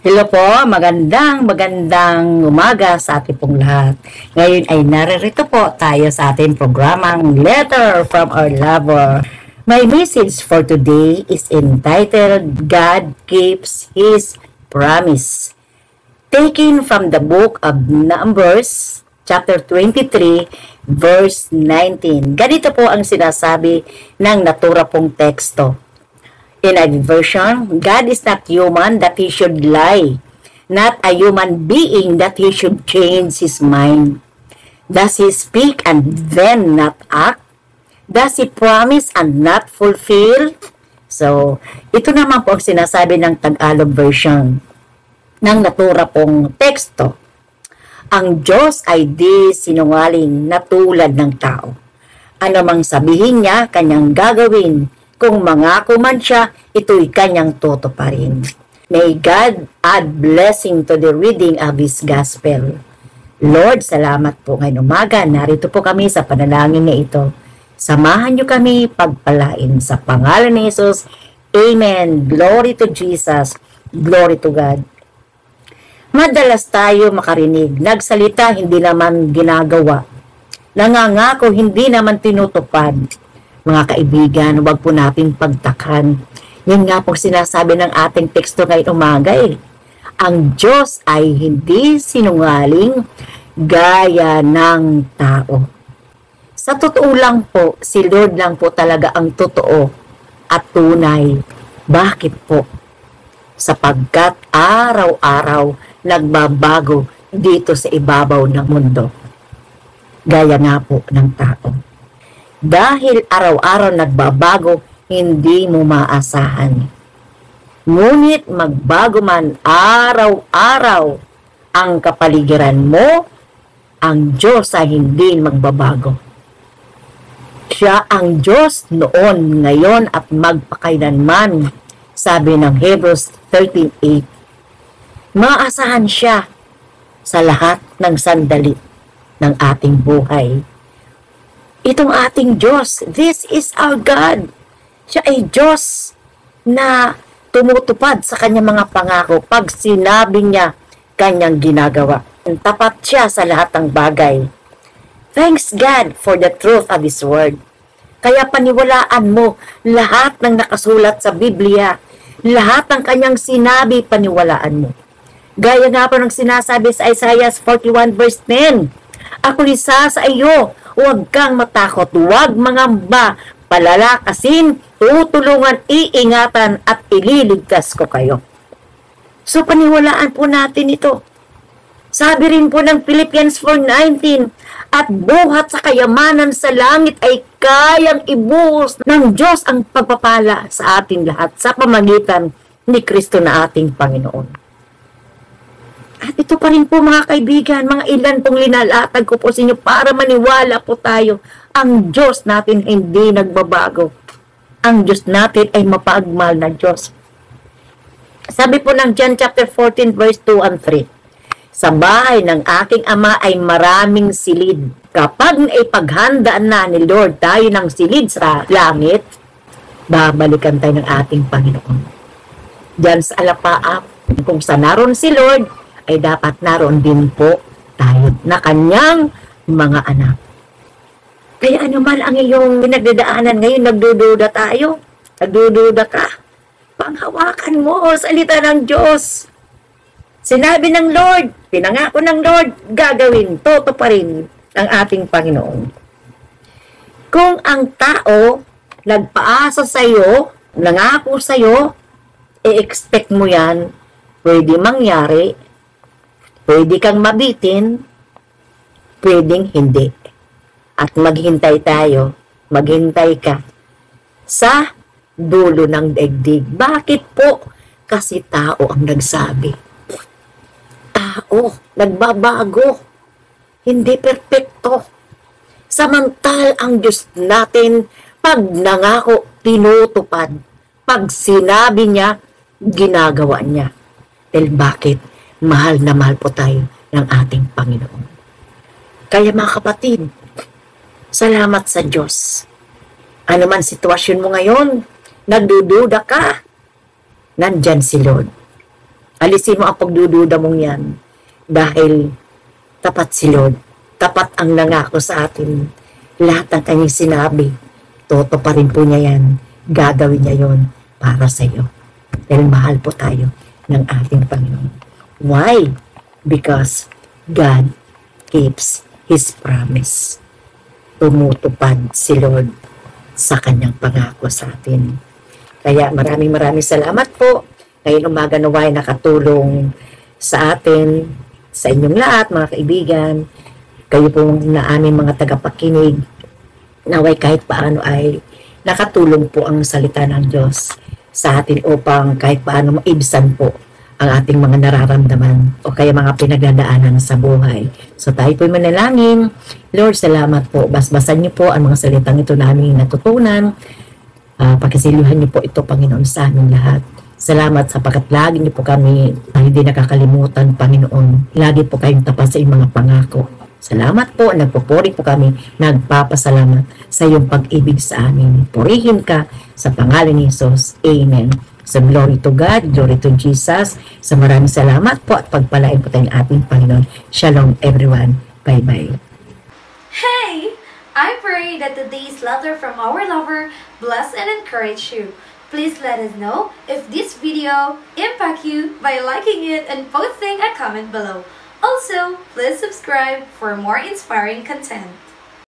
Hello po, magandang umaga sa ating pong lahat. Ngayon ay naririto po tayo sa ating programang Letter from Our Lover. My message for today is entitled, God Keeps His Promise. Taken from the book of Numbers, chapter 23, verse 19. Ganito po ang sinasabi ng natura pong teksto. In a version, God is not human that He should lie, not a human being that He should change His mind. Does He speak and then not act? Does He promise and not fulfill? So, ito naman po ang sinasabi ng Tagalog version ng natura pong teksto. Ang Diyos ay di sinungaling na tulad ng tao. Ano mang sabihin niya, kanyang gagawin. Kung mangako man siya, ito'y kanyang tutuparin. May God add blessing to the reading of His Gospel. Lord, salamat po ngayong umaga. Narito po kami sa panalangin na ito. Samahan niyo kami pagpalain sa pangalan ni Jesus. Amen. Glory to Jesus. Glory to God. Madalas tayo makarinig. Nagsalita, hindi naman ginagawa. Nangangako, hindi naman tinutupad. Mga kaibigan, huwag po natin pagtakhan. Yan nga po sinasabi ng ating teksto ngayong umaga eh. Ang Diyos ay hindi sinungaling gaya ng tao. Sa totoo lang po, si Lord lang po talaga ang totoo at tunay. Bakit po? Sapagkat araw-araw nagbabago dito sa ibabaw ng mundo. Gaya nga po ng tao. Dahil araw-araw nagbabago, hindi mo maasahan. Ngunit magbago man araw-araw ang kapaligiran mo, ang Diyos ay hindi magbabago. Siya ang Diyos noon, ngayon at magpakailanman, sabi ng Hebrews 13:8. Maasahan siya sa lahat ng sandali ng ating buhay. Itong ating Diyos, this is our God. Siya ay Diyos na tumutupad sa kanyang mga pangako. Pag sinabi niya, kanyang ginagawa. Tapat siya sa lahat ng bagay. Thanks God for the truth of His Word. Kaya paniwalaan mo lahat ng nakasulat sa Biblia. Lahat ng kanyang sinabi, paniwalaan mo. Gaya nga po ng sinasabi sa Isaiah 41 verse 10. Ako lisa sa iyo, huwag kang matakot, huwag mangamba, palalakasin, tutulungan, iingatan at ililigtas ko kayo. So paniwalaan po natin ito. Sabi rin po ng Philippians 4:19, at buhat sa kayamanan sa langit ay kayang ibuhos ng Diyos ang pagpapala sa ating lahat sa pamagitan ni Kristo na ating Panginoon. At ito pa rin po mga kaibigan, mga ilan pong linalatag ko po sa inyo para maniwala po tayo. Ang Diyos natin hindi nagbabago. Ang Diyos natin ay mapagmahal na Diyos. Sabi po ng John chapter 14 verse 2 and 3. Sa bahay ng aking ama ay maraming silid. Kapag naipaghandaan na ni Lord tayo ng silid sa langit, babalikan tayo ng ating Panginoon. Diyan sa alapaap, kung sa naroon si Lord, ay dapat naroon din po tayo na kanyang mga anak. Kaya ano man ang iyong pinagdadaanan ngayon, nagdududa tayo, nagdududa ka, panghawakan mo salita ng Diyos. Sinabi ng Lord, pinangako ng Lord, gagawin, tutuparin ng ating Panginoon. Kung ang tao nagpaasa sa iyo, nangako sa iyo, i-expect mo yan, pwede mangyari, pwede kang mabitin, pwedeng hindi. At maghintay tayo, maghintay ka sa dulo ng daigdig. Bakit po? Kasi tao ang nagsabi. Tao, nagbabago. Hindi perpekto. Samantal ang Diyos natin, pag nangako, tinutupad. Pag sinabi niya, ginagawa niya. Dahil bakit? Mahal na mahal po tayo ng ating Panginoon. Kaya mga kapatid, salamat sa Diyos. Ano man sitwasyon mo ngayon, nagdududa ka, nandyan si Lord. Alisin mo ang pagdududa mong yan. Dahil tapat si Lord. Tapat ang nangako sa atin. Lahat ng kanyang sinabi, toto pa rin po niya yan. Gagawin niya yon para sa iyo. Dahil mahal po tayo ng ating Panginoon. Why? Because God keeps His promise. Tumutupad si Lord sa kanyang pangako sa atin. Kaya maraming salamat po. Ngayon umaga naway nakatulong sa atin, sa inyong lahat mga kaibigan. Kayo po na aming mga tagapakinig. Naway kahit paano ay nakatulong po ang salita ng Diyos sa atin upang kahit paano maibsan po ang ating mga nararamdaman o kaya mga pinagdadaanan sa buhay. So tayo po manalangin. Lord, salamat po. Basbasan niyo po ang mga salitang ito namin natutunan. Pagkasiluhan niyo po ito, Panginoon, sa aming lahat. Salamat sapagkat lagi niyo po kami hindi nakakalimutan, Panginoon. Lagi po kayong tapat sa iyong mga pangako. Salamat po, nagpupuri po kami, nagpapasalamat sa iyong pag-ibig sa amin. Purihin ka sa pangalan ni Jesus. Amen. So glory to God, glory to Jesus. So maraming salamat po at pagpalain po tayong ating Panginoon. Shalom everyone. Bye-bye. Hey! I pray that today's letter from our lover bless and encourage you. Please let us know if this video impact you by liking it and posting a comment below. Also, please subscribe for more inspiring content.